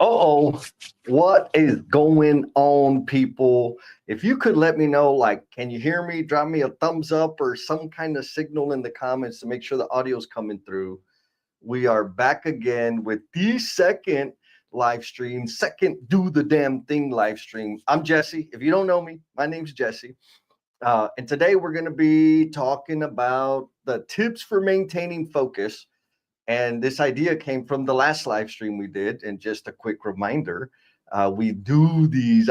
Uh-oh, what is going on, people? If you could let me know, like, can you hear me? Drop me a thumbs up or some kind of signal in the comments to make sure the audio's coming through. We are back again with the second live stream, second Do the Damn Thing live stream. I'm Jesse. If you don't know me, my name's Jesse. And today we're going to be talking about the tips for maintaining focus. And this idea came from the last live stream we did. And just a quick reminder, I'll be doing these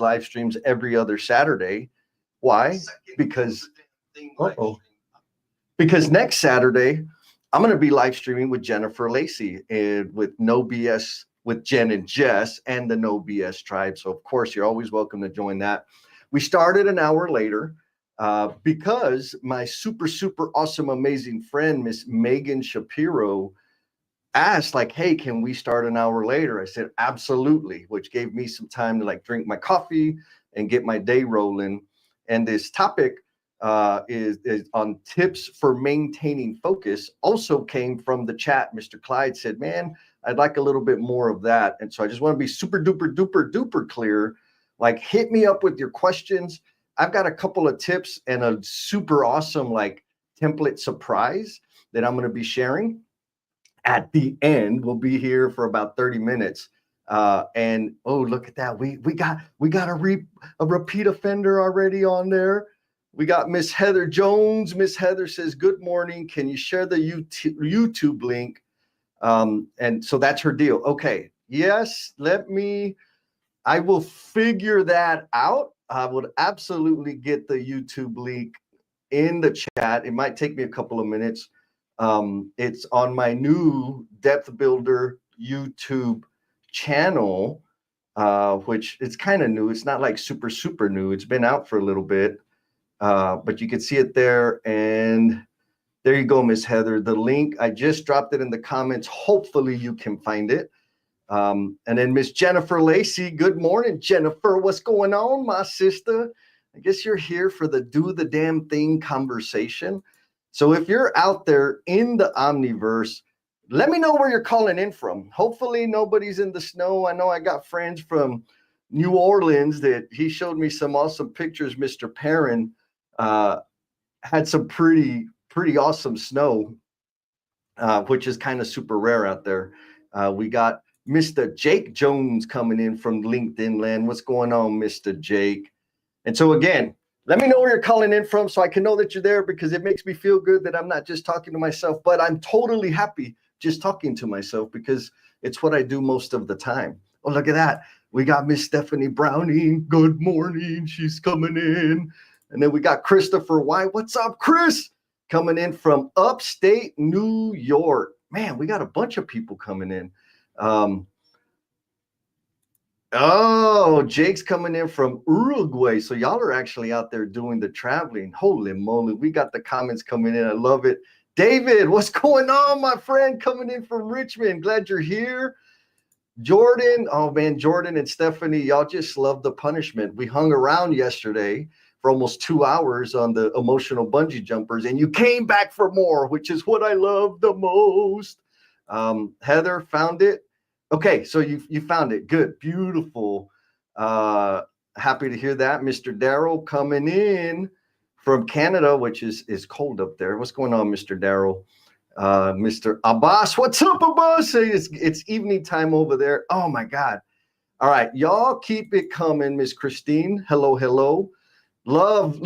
live streams every other Saturday. Why? Because, because next Saturday, I'm going to be live streaming with Jennifer Lacey and with No BS with Jen and Jess and the No BS tribe. So, of course, you're always welcome to join that. We started an hour later. Because my super awesome, amazing friend, Miss Megan Shapiro, asked, like, hey, can we start an hour later? I said, absolutely, which gave me some time to like drink my coffee and get my day rolling. And this topic is on tips for maintaining focus. Also came from the chat. Mr. Clyde said, man, I'd like a little bit more of that. And so I just want to be super duper clear. Like, hit me up with your questions. I've got a couple of tips and a super awesome like template surprise that I'm going to be sharing at the end. We'll be here for about 30 minutes. And oh, look at that. We got a repeat offender already on there. We got Miss Heather Jones. Miss Heather says, good morning. Can you share the YouTube link? And so that's her deal. Okay. Yes. I will figure that out. I would absolutely get the YouTube link in the chat. It might take me a couple of minutes. It's on my new Depth Builder YouTube channel, which is kind of new. It's not like super new. It's been out for a little bit, but you can see it there. And there you go, Miss Heather. The link, I just dropped it in the comments. Hopefully you can find it. And then Miss Jennifer Lacey, good morning, Jennifer. What's going on, my sister? I guess you're here for the Do the Damn Thing conversation. So if you're out there in the Omniverse, let me know where you're calling in from. Hopefully nobody's in the snow. I know I got friends from New Orleans that he showed me some awesome pictures. Mr. Perrin had some pretty awesome snow, which is kind of super rare out there. We got Mr. Jake Jones coming in from LinkedIn land. What's going on, Mr. Jake? And so again, let me know where you're calling in from so I can know that you're there, because it makes me feel good that I'm not just talking to myself, but I'm totally happy just talking to myself because it's what I do most of the time. Oh, look at that. We got Miss Stephanie Browning. Good morning. She's coming in. And then we got Christopher White. What's up, Chris? Coming in from upstate New York. Man, we got a bunch of people coming in. Oh, Jake's coming in from Uruguay. So y'all are actually out there doing the traveling. Holy moly. We got the comments coming in. I love it. David, what's going on, my friend? Coming in from Richmond. Glad you're here. Jordan. Oh man, Jordan and Stephanie, y'all just love the punishment. We hung around yesterday for almost 2 hours on the emotional bungee jumpers, and you came back for more, which is what I love the most. Heather found it. Okay, so you found it. Good, beautiful. Happy to hear that. Mr. Darrell coming in from Canada, which is cold up there. What's going on, Mr. Darrell? Mr. Abbas, what's up, Abbas? It's evening time over there. Oh my God. All right, y'all keep it coming. Miss Christine, hello. Love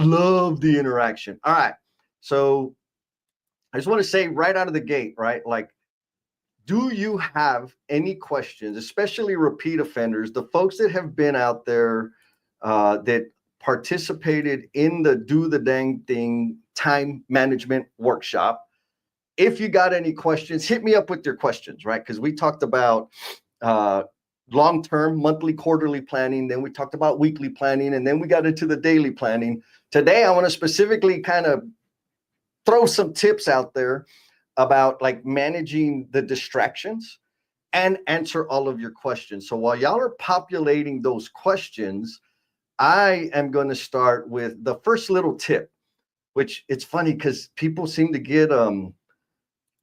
the interaction. All right, so I just want to say right out of the gate, right? Like, do you have any questions, especially repeat offenders, the folks that have been out there that participated in the Do the Dang Thing time management workshop? If you got any questions, hit me up with your questions, right? Because we talked about long-term, monthly, quarterly planning. Then we talked about weekly planning, and then we got into the daily planning. Today, I want to specifically kind of throw some tips out there about like managing the distractions and answer all of your questions. So while y'all are populating those questions, I am going to start with the first little tip, which it's funny because people seem to get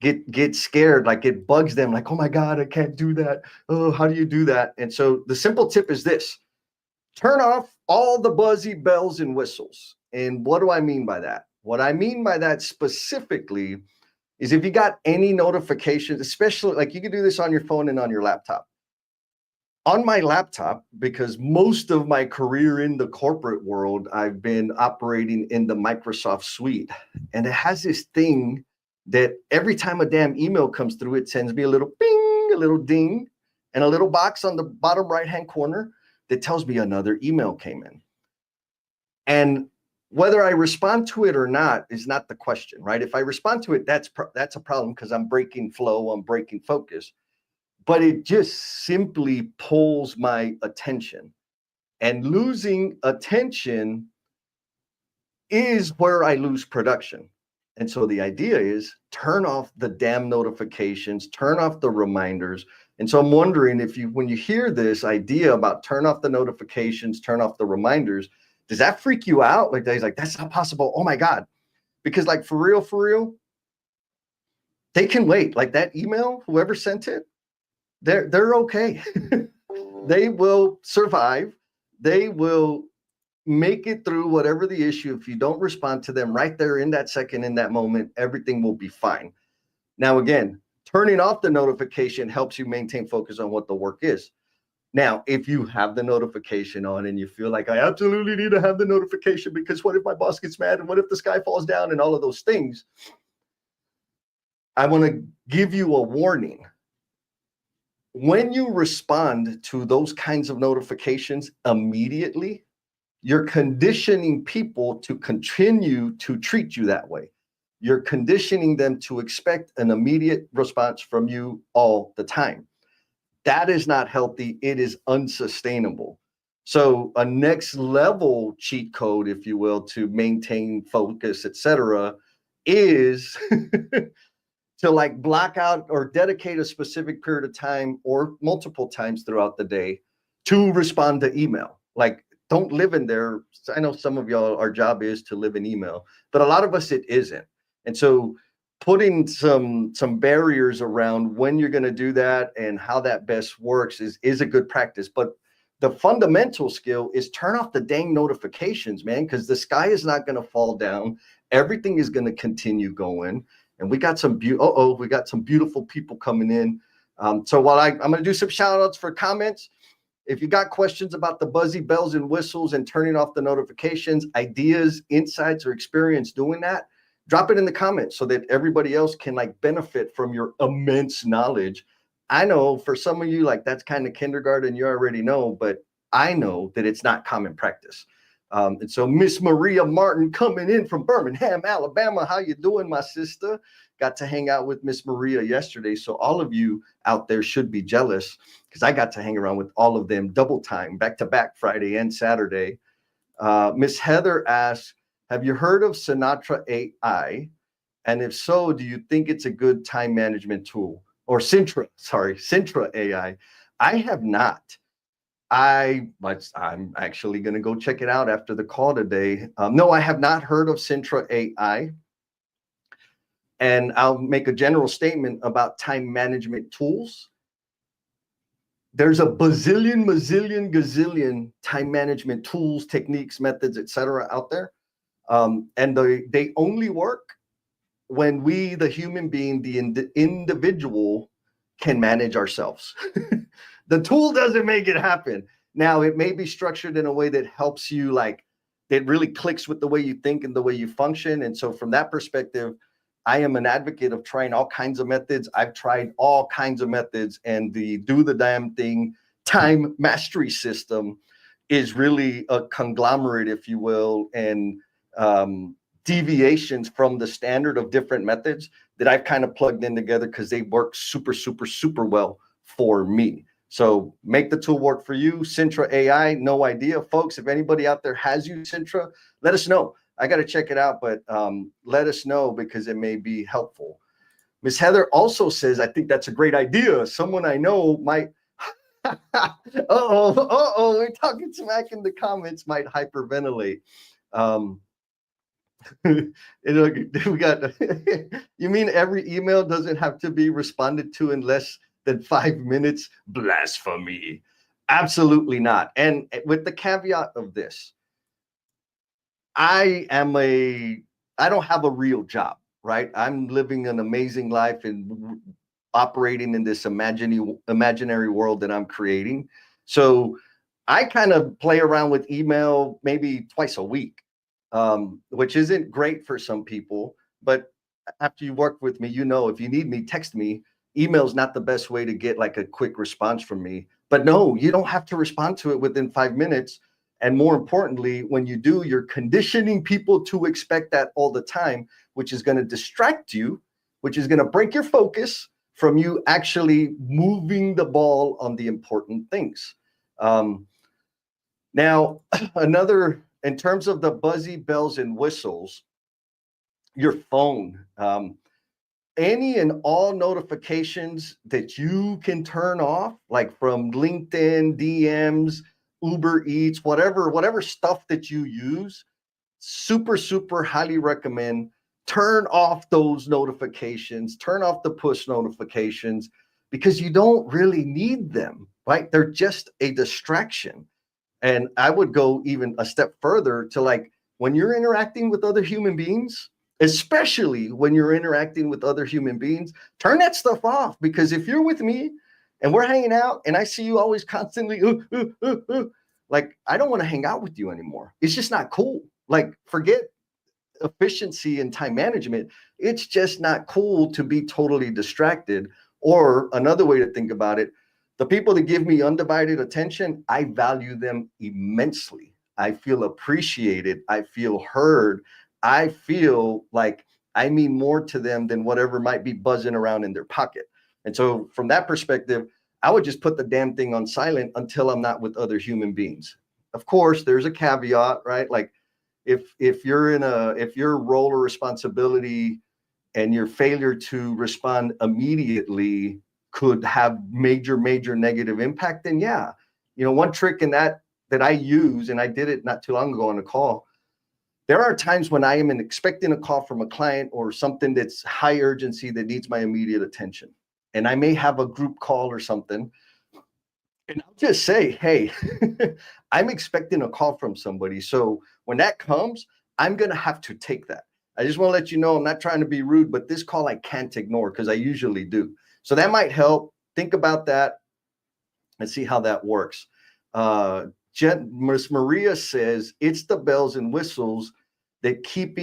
get scared, like it bugs them, like, oh my God, I can't do that. Oh, how do you do that? And so the simple tip is this: turn off all the buzzy bells and whistles. And what do I mean by that? What I mean by that specifically is if you got any notifications, especially like you can do this on your phone and on your laptop. On my laptop, because most of my career in the corporate world, I've been operating in the Microsoft suite. And it has this thing that every time a damn email comes through, it sends me a little ping, a little ding, and a little box on the bottom right-hand corner that tells me another email came in. And whether I respond to it or not is not the question, right? If I respond to it, that's a problem because I'm breaking flow, I'm breaking focus. But it just simply pulls my attention. And losing attention is where I lose production. And so the idea is turn off the damn notifications, turn off the reminders. And so I'm wondering if when you hear this idea about turn off the notifications, turn off the reminders, does that freak you out? Like, he's like, that's not possible. Oh my God. Because like for real, they can wait. Like that email, whoever sent it, they're okay. They will survive. They will make it through whatever the issue. If you don't respond to them right there in that second, in that moment, everything will be fine. Now, again, turning off the notification helps you maintain focus on what the work is. Now, if you have the notification on and you feel like I absolutely need to have the notification because what if my boss gets mad and what if the sky falls down and all of those things, I want to give you a warning. When you respond to those kinds of notifications immediately, you're conditioning people to continue to treat you that way. You're conditioning them to expect an immediate response from you all the time. That is not healthy. It is unsustainable. So a next level cheat code, if you will, to maintain focus, etc., is to like block out or dedicate a specific period of time or multiple times throughout the day to respond to email. Like, don't live in there. I know some of y'all, our job is to live in email, but a lot of us, it isn't. And so putting some barriers around when you're going to do that and how that best works is a good practice. But the fundamental skill is turn off the dang notifications, man, because the sky is not going to fall down. Everything is going to continue going. And we got some beautiful people coming in. So while I'm going to do some shout outs for comments, if you got questions about the buzzy bells and whistles and turning off the notifications, ideas, insights, or experience doing that, drop it in the comments so that everybody else can like benefit from your immense knowledge. I know for some of you, like that's kind of kindergarten, you already know, but I know that it's not common practice. And so Miss Maria Martin coming in from Birmingham, Alabama. How you doing, my sister? Got to hang out with Miss Maria yesterday. So all of you out there should be jealous because I got to hang around with all of them double time, back to back, Friday and Saturday. Miss Heather asks, have you heard of Sinatra AI? And if so, do you think it's a good time management tool? Or Sintra AI. I have not. I'm actually going to go check it out after the call today. No, I have not heard of Sintra AI. And I'll make a general statement about time management tools. There's a gazillion time management tools, techniques, methods, etc. out there. And they only work when we, the human being, the individual, can manage ourselves. The tool doesn't make it happen. Now, it may be structured in a way that helps you, like, that really clicks with the way you think and the way you function. And so from that perspective, I am an advocate of trying all kinds of methods. I've tried all kinds of methods, and the do the damn thing time mastery system is really a conglomerate, if you will, and deviations from the standard of different methods that I've kind of plugged in together because they work super, super, super well for me. So make the tool work for you. Sintra AI, no idea. Folks, if anybody out there has used Sintra, let us know. I got to check it out, but let us know because it may be helpful. Miss Heather also says, I think that's a great idea. Someone I know might, we're talking smack in the comments, might hyperventilate. We got, you mean every email doesn't have to be responded to in less than 5 minutes? Blasphemy. Absolutely not. And with the caveat of this, I am a, I don't have a real job, right? I'm living an amazing life and operating in this imaginary world that I'm creating. So I kind of play around with email maybe twice a week, which isn't great for some people. But after you work with me, you know, if you need me, text me. Email is not the best way to get like a quick response from me. But no, you don't have to respond to it within 5 minutes. And more importantly, when you do, you're conditioning people to expect that all the time, which is going to distract you, which is going to break your focus from you actually moving the ball on the important things. Now, another, in terms of the buzzy bells and whistles, your phone, any and all notifications that you can turn off, like from LinkedIn, DMs, Uber Eats, whatever stuff that you use, super highly recommend turn off those notifications, turn off the push notifications, because you don't really need them, right? They're just a distraction. And I would go even a step further to, like, when you're interacting with other human beings, especially when you're interacting with other human beings, turn that stuff off. Because if you're with me and we're hanging out and I see you always constantly, like, I don't want to hang out with you anymore. It's just not cool. Like, forget efficiency and time management. It's just not cool to be totally distracted. Or another way to think about it, the people that give me undivided attention, I value them immensely. I feel appreciated. I feel heard. I feel like I mean more to them than whatever might be buzzing around in their pocket. And so from that perspective, I would just put the damn thing on silent until I'm not with other human beings. Of course, there's a caveat, right? Like, if you're in a, if your role or responsibility and your failure to respond immediately could have major negative impact, then yeah. You know, one trick in that I use, and I did it not too long ago on a call, there are times when I am expecting a call from a client or something that's high urgency that needs my immediate attention. And I may have a group call or something, and I'll just say, hey, I'm expecting a call from somebody. So when that comes, I'm going to have to take that. I just want to let you know, I'm not trying to be rude, but this call I can't ignore, because I usually do. So that might help. Think about that and see how that works. Miss Maria says, it's the bells and whistles that keep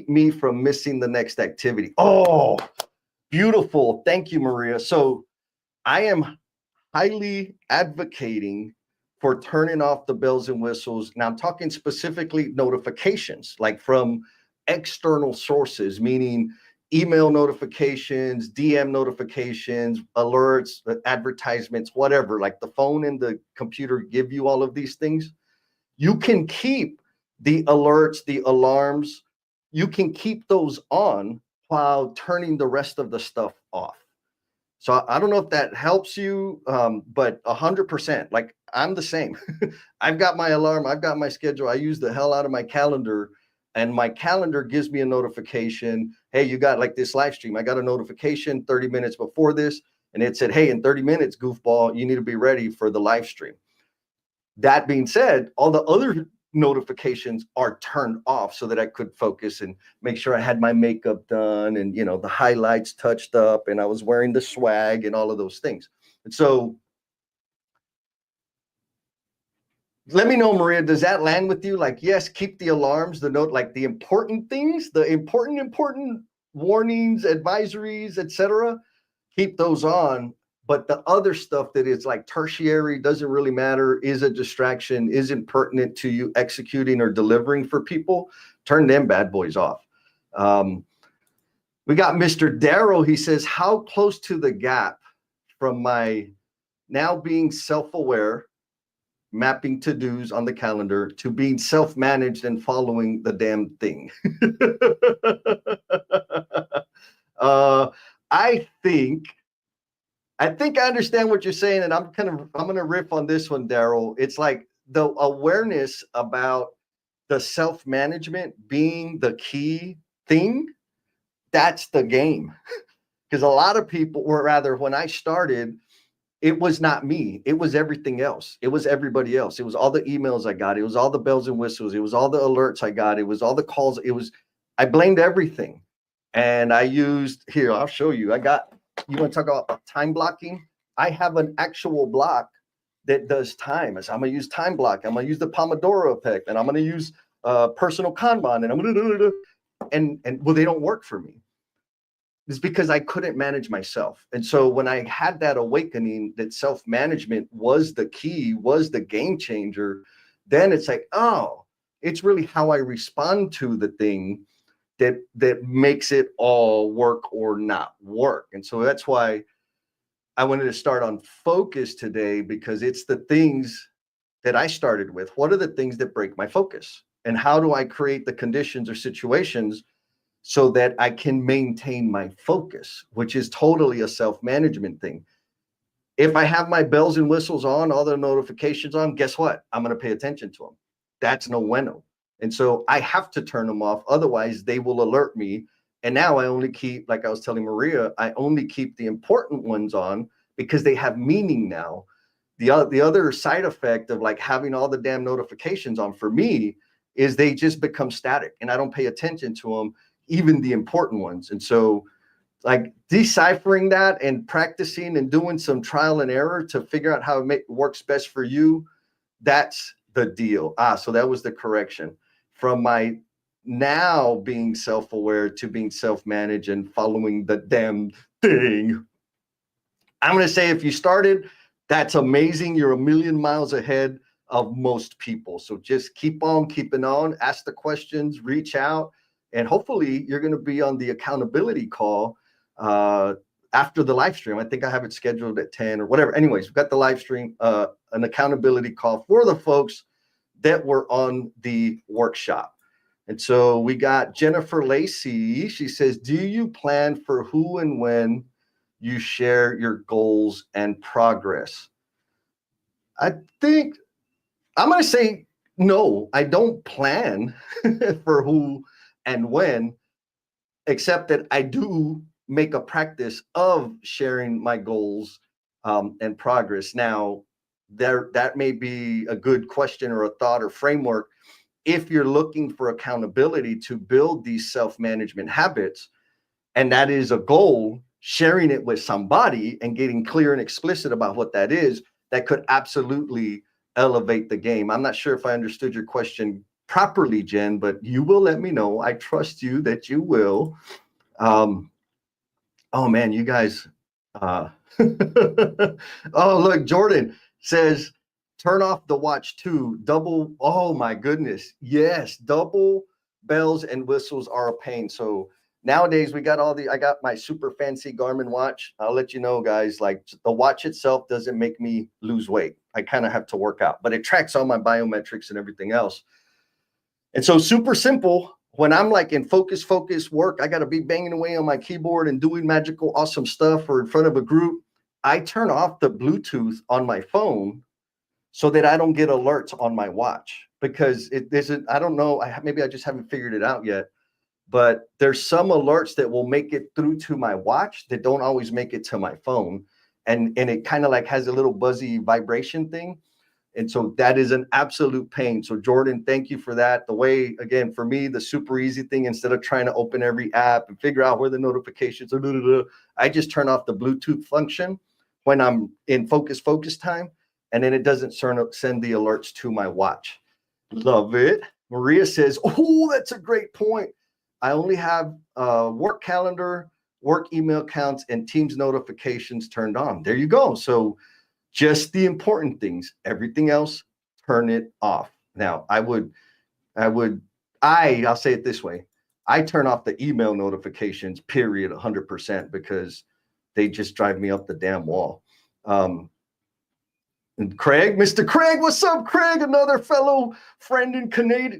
me from missing the next activity. Oh, beautiful. Thank you, Maria. So I am highly advocating for turning off the bells and whistles. Now I'm talking specifically notifications, like from external sources, meaning email notifications, DM notifications, alerts, advertisements, whatever. Like the phone and the computer give you all of these things. You can keep the alerts, the alarms, you can keep those on while turning the rest of the stuff off. So I don't know if that helps you, but 100%, like I'm the same. I've got my alarm, I've got my schedule. I use the hell out of my calendar, and my calendar gives me a notification. Hey, you got like this live stream. I got a notification 30 minutes before this, and it said, hey, in 30 minutes, goofball, you need to be ready for the live stream. That being said, all the other notifications are turned off so that I could focus and make sure I had my makeup done and, you know, the highlights touched up and I was wearing the swag and all of those things. And so let me know, Maria, does that land with you? Like, yes, keep the alarms, the note, like the important things, the important warnings, advisories, etc. Keep those on. But the other stuff that is like tertiary, doesn't really matter, is a distraction, isn't pertinent to you executing or delivering for people, turn them bad boys off. We got Mr. Darrow. He says, how close to the gap from my now being self-aware, mapping to-dos on the calendar, to being self-managed and following the damn thing? I think I understand what you're saying, and I'm going to riff on this one, Daryl. It's like the awareness about the self-management being the key thing, that's the game. Because a lot of people, or rather, when I started, it was not me. It was everything else. It was everybody else. It was all the emails I got. It was all the bells and whistles. It was all the alerts I got. It was all the calls. I blamed everything. And I used, here, I'll show you. You want to talk about time blocking? I have an actual block that does time. So I'm going to use time block. I'm going to use the Pomodoro effect, and I'm going to use personal Kanban, and I'm going to, and well, they don't work for me. It's because I couldn't manage myself. And so when I had that awakening that self-management was the key, was the game changer, then it's like, oh, it's really how I respond to the thing that makes it all work or not work. And so that's why I wanted to start on focus today, because it's the things that I started with. What are the things that break my focus? And how do I create the conditions or situations so that I can maintain my focus, which is totally a self-management thing. If I have my bells and whistles on, all the notifications on, guess what? I'm going to pay attention to them. That's no bueno. And so I have to turn them off. Otherwise, they will alert me. And now I only keep, like I was telling Maria, I only keep the important ones on because they have meaning now. The other side effect of like having all the damn notifications on for me is they just become static and I don't pay attention to them, even the important ones. And so like deciphering that and practicing and doing some trial and error to figure out how it works best for you, that's the deal. So that was the correction. From my now being self-aware to being self-managed and following the damn thing. I'm going to say if you started, that's amazing. You're a million miles ahead of most people. So just keep on keeping on, ask the questions, reach out, and hopefully you're going to be on the accountability call after the live stream. I think I have it scheduled at 10 or whatever. Anyways, we've got the live stream, an accountability call for the folks that were on the workshop. And so we got Jennifer Lacey. She says, do you plan for who and when you share your goals and progress? I think I'm going to say no, I don't plan for who and when, except that I do make a practice of sharing my goals and progress. Now, that may be a good question or a thought or framework if you're looking for accountability to build these self-management habits, and that is a goal, sharing it with somebody and getting clear and explicit about what that is, that could absolutely elevate the game. I'm not sure if I understood your question properly, Jen, but you will let me know. I trust you that you will. Oh man, you guys. Oh, look, Jordan says, turn off the watch too. Double. Oh my goodness. Yes. Double bells and whistles are a pain. So nowadays I got my super fancy Garmin watch. I'll let you know, guys, like the watch itself doesn't make me lose weight. I kind of have to work out, but it tracks all my biometrics and everything else. And so super simple. When I'm like in focus work, I got to be banging away on my keyboard and doing magical, awesome stuff or in front of a group. I turn off the Bluetooth on my phone so that I don't get alerts on my watch, because I don't know, maybe I just haven't figured it out yet, but there's some alerts that will make it through to my watch that don't always make it to my phone. And it kind of like has a little buzzy vibration thing. And so that is an absolute pain. So Jordan, thank you for that. The way, again, for me, the super easy thing, instead of trying to open every app and figure out where the notifications are, I just turn off the Bluetooth function when I'm in focus time. And then it doesn't send the alerts to my watch. Love it. Maria says, oh, that's a great point. I only have work calendar, work email accounts, and Teams notifications turned on. There you go. So just the important things, everything else, turn it off. Now, I'll say it this way. I turn off the email notifications, period, 100%, because they just drive me up the damn wall. And Craig, Mr. Craig, what's up, Craig? Another fellow friend in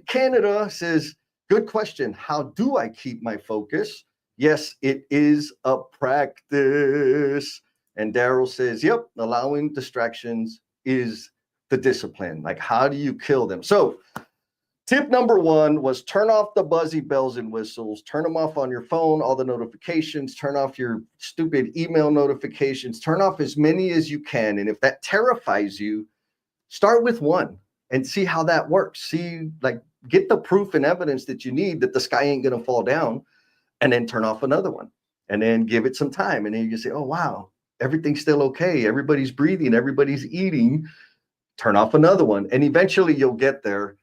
Canada says, good question. How do I keep my focus? Yes, it is a practice. And Daryl says, yep, allowing distractions is the discipline. Like, how do you kill them? So Tip number 1 was turn off the buzzy bells and whistles, turn them off on your phone, all the notifications, turn off your stupid email notifications, turn off as many as you can. And if that terrifies you, start with one and see how that works. See, like, get the proof and evidence that you need that the sky ain't going to fall down, and then turn off another one and then give it some time. And then you can say, oh, wow, everything's still okay. Everybody's breathing, everybody's eating. Turn off another one. And eventually you'll get there.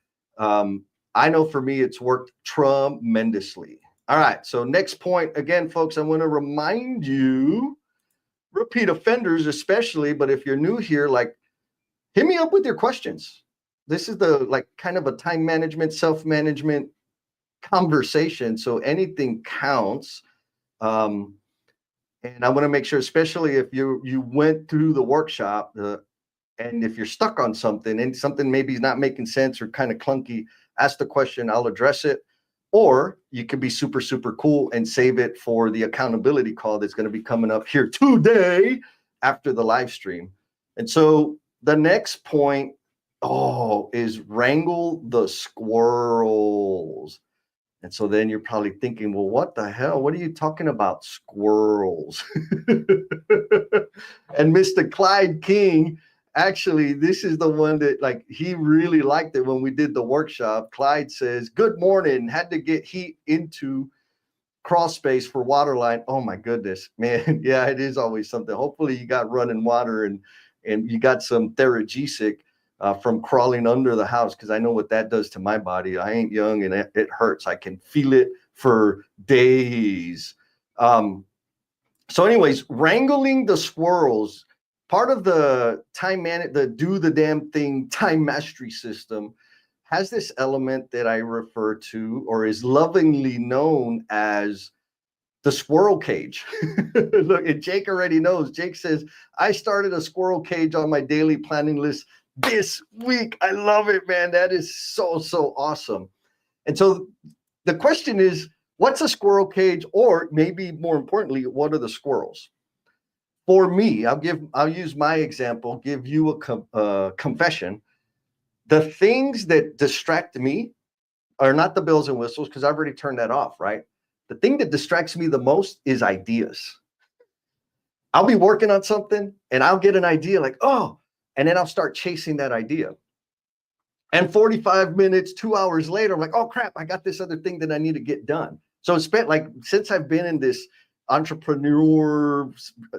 I know for me, it's worked tremendously. All right. So next point, again, folks, I want to remind you, repeat offenders especially, but if you're new here, like, hit me up with your questions. This is the like kind of a time management, self-management conversation. So anything counts. And I want to make sure, especially if you went through the workshop, and if you're stuck on something and something maybe is not making sense or kind of clunky, ask the question, I'll address it. Or you can be super, super cool and save it for the accountability call that's going to be coming up here today after the live stream. And so the next point, is wrangle the squirrels. And so then you're probably thinking, well, what the hell? What are you talking about, squirrels? And Mr. Clyde King, actually, this is the one that, like, he really liked it when we did the workshop. Clyde says, good morning, had to get heat into crawl space for water line. Oh my goodness, man. Yeah, it is always something. Hopefully you got running water and you got some Theragesic from crawling under the house, because I know what that does to my body. I ain't young and it hurts. I can feel it for days. So anyways, wrangling the squirrels, part of the the do the damn thing time mastery system has this element that I refer to, or is lovingly known as, the squirrel cage. Look, and Jake already knows. Jake says, I started a squirrel cage on my daily planning list this week. I love it, man. That is so, so awesome. And so the question is, what's a squirrel cage? Or maybe more importantly, what are the squirrels? For me, I'll use my example, give you a confession. The things that distract me are not the bells and whistles, because I've already turned that off, right? The thing that distracts me the most is ideas. I'll be working on something and I'll get an idea like, oh, and then I'll start chasing that idea. And 45 minutes, 2 hours later, I'm like, oh crap, I got this other thing that I need to get done. So it's spent, like, since I've been in this entrepreneur,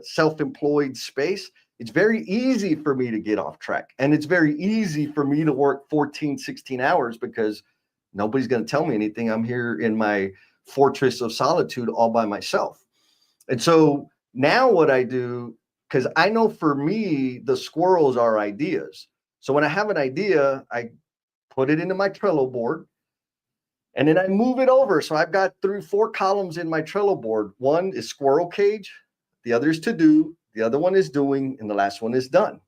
self-employed space, it's very easy for me to get off track. And it's very easy for me to work 14, 16 hours because nobody's going to tell me anything. I'm here in my fortress of solitude all by myself. And so now what I do, because I know for me, the squirrels are ideas. So when I have an idea, I put it into my Trello board and then I move it over. So I've got 4 columns in my Trello board. One is squirrel cage, the other is to do, the other one is doing, and the last one is done.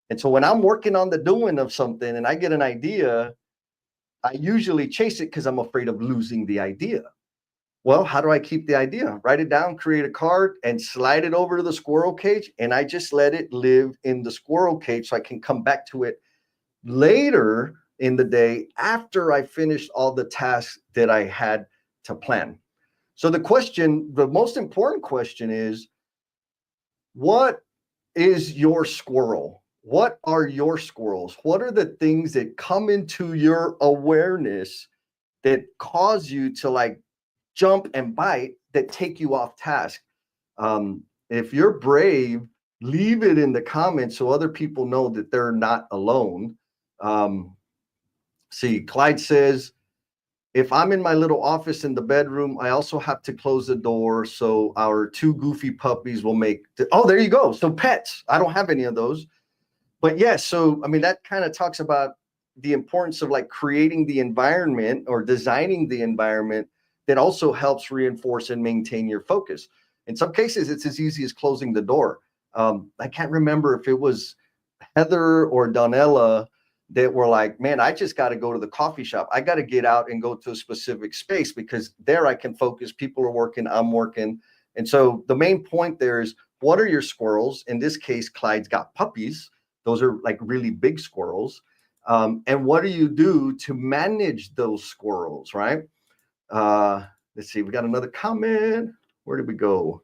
And so when I'm working on the doing of something and I get an idea, I usually chase it because I'm afraid of losing the idea. Well, how do I keep the idea? Write it down, create a card, and slide it over to the squirrel cage. And I just let it live in the squirrel cage so I can come back to it later in the day after I finished all the tasks that I had to plan. So the most important question is, what is your squirrel? What are your squirrels? What are the things that come into your awareness that cause you to, like, jump and bite, that take you off task? If you're brave, leave it in the comments so other people know that they're not alone. See, Clyde says, if I'm in my little office in the bedroom, I also have to close the door so our 2 goofy puppies will oh, there you go. So pets, I don't have any of those. But yes, so I mean, that kind of talks about the importance of, like, creating the environment or designing the environment that also helps reinforce and maintain your focus. In some cases, it's as easy as closing the door. I can't remember if it was Heather or Donella that were like, man, I just got to go to the coffee shop. I got to get out and go to a specific space because there I can focus. People are working, I'm working. And so the main point there is, what are your squirrels? In this case, Clyde's got puppies. Those are like really big squirrels. And what do you do to manage those squirrels, right? Let's see, we got another comment. Where did we go?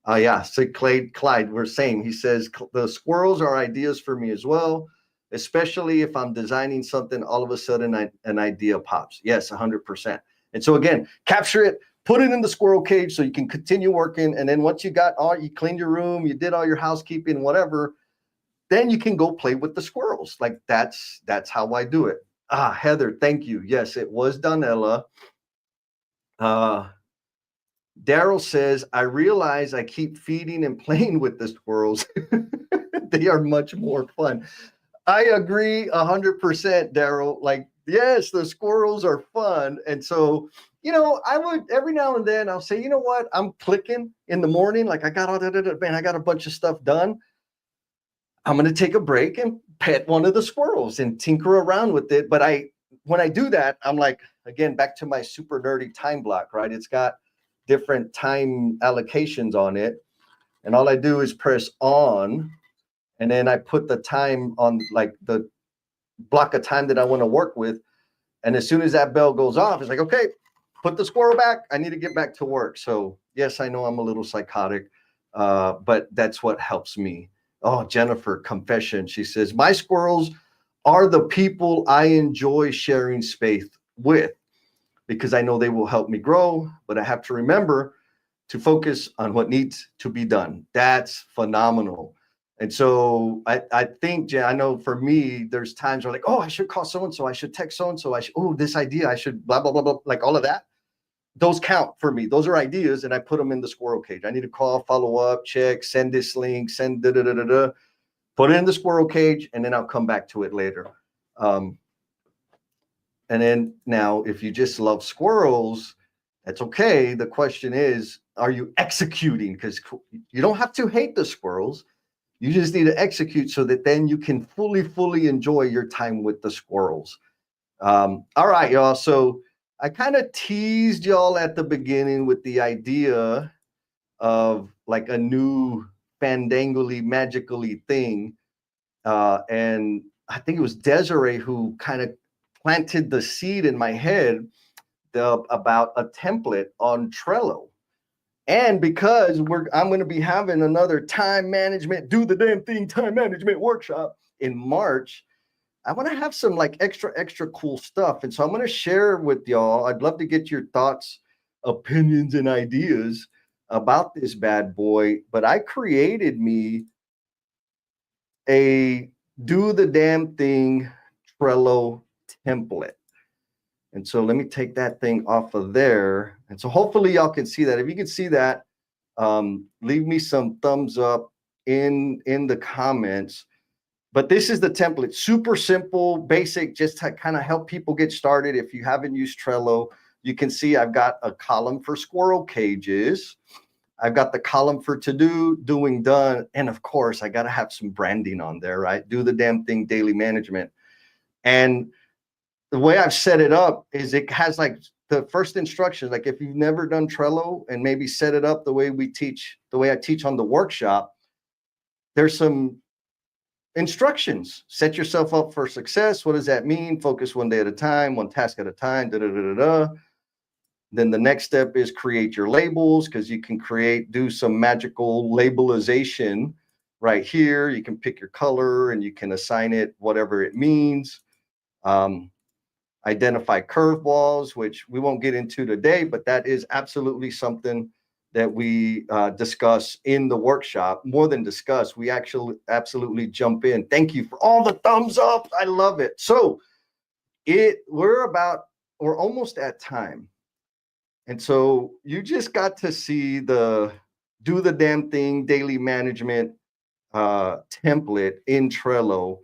Yeah, so Clyde, we're saying, he says, the squirrels are ideas for me as well, especially if I'm designing something, all of a sudden an idea pops. Yes, 100%. And so again, capture it, put it in the squirrel cage so you can continue working. And then once you cleaned your room, you did all your housekeeping, whatever, then you can go play with the squirrels. Like that's how I do it. Heather, thank you. Yes, it was Donella. Daryl says, I realize I keep feeding and playing with the squirrels. They are much more fun. I agree 100%, Daryl. Like, yes, the squirrels are fun. And so, I would every now and then I'll say, you know what? I'm clicking in the morning. Like I got all that, man, I got a bunch of stuff done. I'm going to take a break and pet one of the squirrels and tinker around with it. But when I do that, I'm like, again, back to my super nerdy time block, right? It's got different time allocations on it. And all I do is press on, and then I put the time on, like the block of time that I want to work with. And as soon as that bell goes off, it's like, okay, put the squirrel back. I need to get back to work. So yes, I know I'm a little psychotic, but that's what helps me. Oh, Jennifer, confession. She says, my squirrels are the people I enjoy sharing space with because I know they will help me grow, but I have to remember to focus on what needs to be done. That's phenomenal. And so I think, Jen, I know for me, there's times where like, oh, I should call so-and-so, I should text so-and-so, this idea, I should blah, blah, blah, blah, like all of that. Those count for me. Those are ideas, and I put them in the squirrel cage. I need to call, follow up, check, send this link, send da-da-da-da-da, put it in the squirrel cage, and then I'll come back to it later. And then now, if you just love squirrels, that's okay. The question is, are you executing? Because you don't have to hate the squirrels. You just need to execute so that then you can fully enjoy your time with the squirrels. All right, y'all. So I kind of teased y'all at the beginning with the idea of like a new fandangly, magically thing. And I think it was Desiree who kind of planted the seed in my head about a template on Trello. And because I'm going to be having another time management, do the damn thing time management workshop in March, I want to have some like extra cool stuff. And so I'm going to share with y'all. I'd love to get your thoughts, opinions, and ideas about this bad boy. But I created me a do the damn thing Trello template. And so let me take that thing off of there. And so hopefully y'all can see that. If you can see that, leave me some thumbs up in the comments. But this is the template, super simple, basic, just to kind of help people get started. If you haven't used Trello, you can see I've got a column for squirrel cages. I've got the column for to do, doing, done. And of course, I got to have some branding on there, right? Do the damn thing, daily management. And the way I've set it up is it has like the first instructions. Like if you've never done Trello and maybe set it up the way I teach on the workshop, there's some instructions. Set yourself up for success. What does that mean? Focus one day at a time, one task at a time, Then the next step is create your labels, because you can do some magical labelization right here. You can pick your color and you can assign it whatever it means. Identify curveballs, which we won't get into today, but that is absolutely something that we discuss in the workshop. More than discuss, we actually absolutely jump in. Thank you for all the thumbs up. I love it. So we're almost at time. And so you just got to see the do the damn thing daily management template in Trello.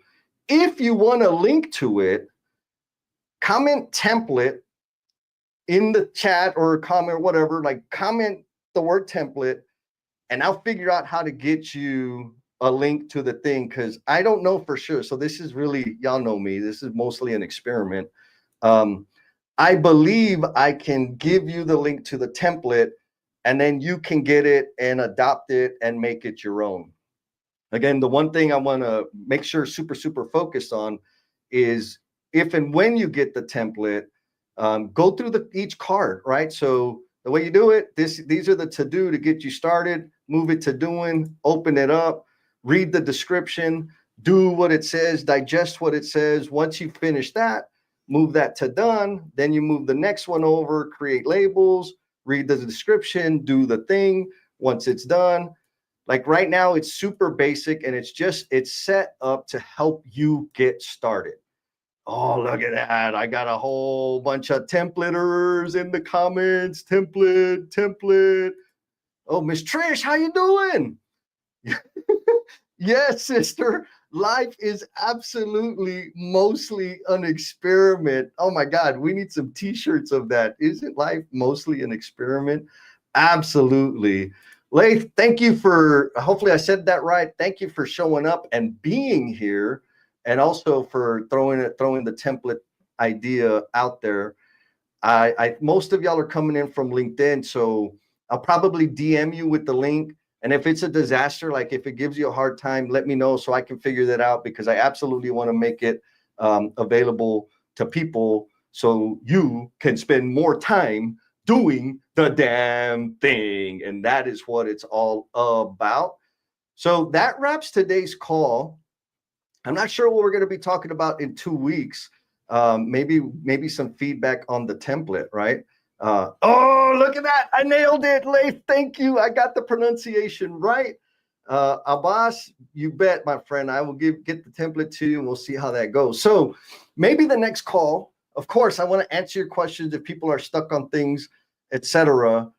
If you want a link to it, comment template in the chat or comment or whatever, like comment the word template, and I'll figure out how to get you a link to the thing, because I don't know for sure. So this is really, y'all know me, this is mostly an experiment. I believe I can give you the link to the template, and then you can get it and adopt it and make it your own. Again, the one thing I want to make sure super focused on is if and when you get the template, go through each card, right? So the way you do it, these are the to-do to get you started, move it to doing, open it up, read the description, do what it says, digest what it says. Once you finish that, move that to done. Then you move the next one over, create labels, read the description, do the thing. Once it's done, like right now, it's super basic and it's set up to help you get started. Oh, look at that. I got a whole bunch of templaters in the comments. Template. Oh, Miss Trish, how you doing? Yes, sister. Life is absolutely mostly an experiment. Oh my God, we need some t-shirts of that. Isn't life mostly an experiment? Absolutely. Leif, thank you for, hopefully I said that right. Thank you for showing up and being here, and also for throwing the template idea out there. Most of y'all are coming in from LinkedIn, so I'll probably DM you with the link. And if it's a disaster, like if it gives you a hard time, let me know so I can figure that out, because I absolutely want to make it available to people so you can spend more time doing the damn thing. And that is what it's all about. So that wraps today's call. I'm not sure what we're going to be talking about in 2 weeks. Maybe some feedback on the template, right? Oh, look at that. I nailed it, Leif. Thank you. I got the pronunciation right. Abbas, you bet, my friend. I will get the template to you and we'll see how that goes. So maybe the next call, of course, I want to answer your questions if people are stuck on things, etc.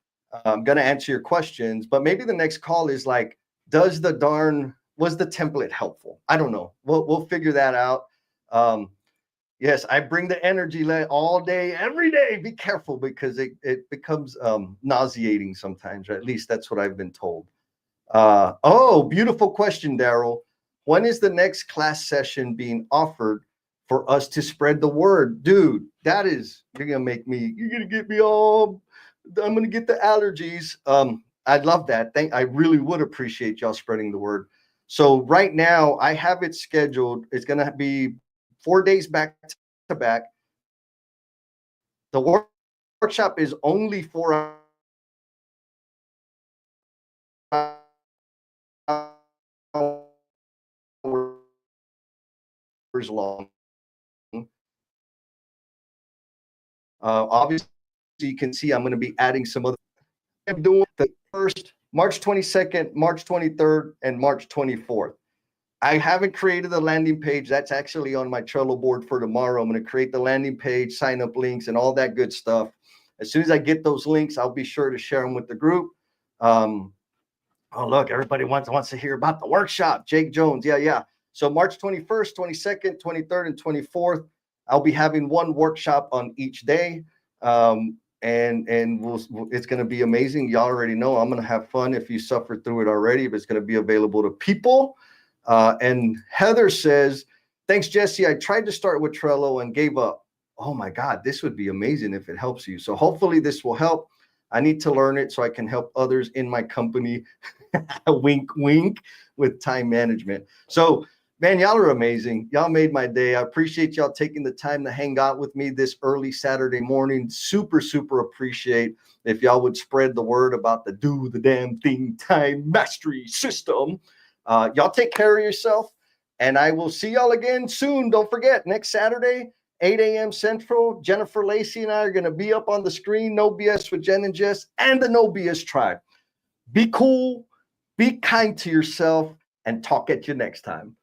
I'm going to answer your questions, but maybe the next call is like, was the template helpful? I don't know. We'll figure that out. Yes, I bring the energy all day, every day. Be careful, because it becomes nauseating sometimes, or at least that's what I've been told. Oh, beautiful question, Daryl. When is the next class session being offered for us to spread the word? Dude, you're gonna get me all, I'm gonna get the allergies. I'd love that. I really would appreciate y'all spreading the word. So right now I have it scheduled. It's gonna be 4 days back to back. The workshop is only 4 hours long. Obviously, you can see I'm going to be adding some other. I'm doing the first March 22nd, March 23rd, and March 24th. I haven't created the landing page. That's actually on my Trello board for tomorrow. I'm going to create the landing page, sign up links, and all that good stuff. As soon as I get those links, I'll be sure to share them with the group. Oh, look, everybody wants to hear about the workshop. Jake Jones. Yeah. So March 21st, 22nd, 23rd, and 24th, I'll be having one workshop on each day. And it's going to be amazing. Y'all already know I'm going to have fun if you suffered through it already, but it's going to be available to people. And Heather says, thanks, Jesse. I tried to start with Trello and gave up. Oh my God, this would be amazing if it helps you. So hopefully this will help. I need to learn it so I can help others in my company. Wink, wink, with time management. So, man, y'all are amazing. Y'all made my day. I appreciate y'all taking the time to hang out with me this early Saturday morning. Super appreciate if y'all would spread the word about the do the damn thing time mastery system. Y'all take care of yourself, and I will see y'all again soon. Don't forget, next Saturday, 8 a.m. Central, Jennifer Lacey and I are going to be up on the screen. No BS with Jen and Jess and the No BS tribe. Be cool, be kind to yourself, and talk at you next time.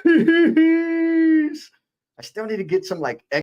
Peace. I still need to get some like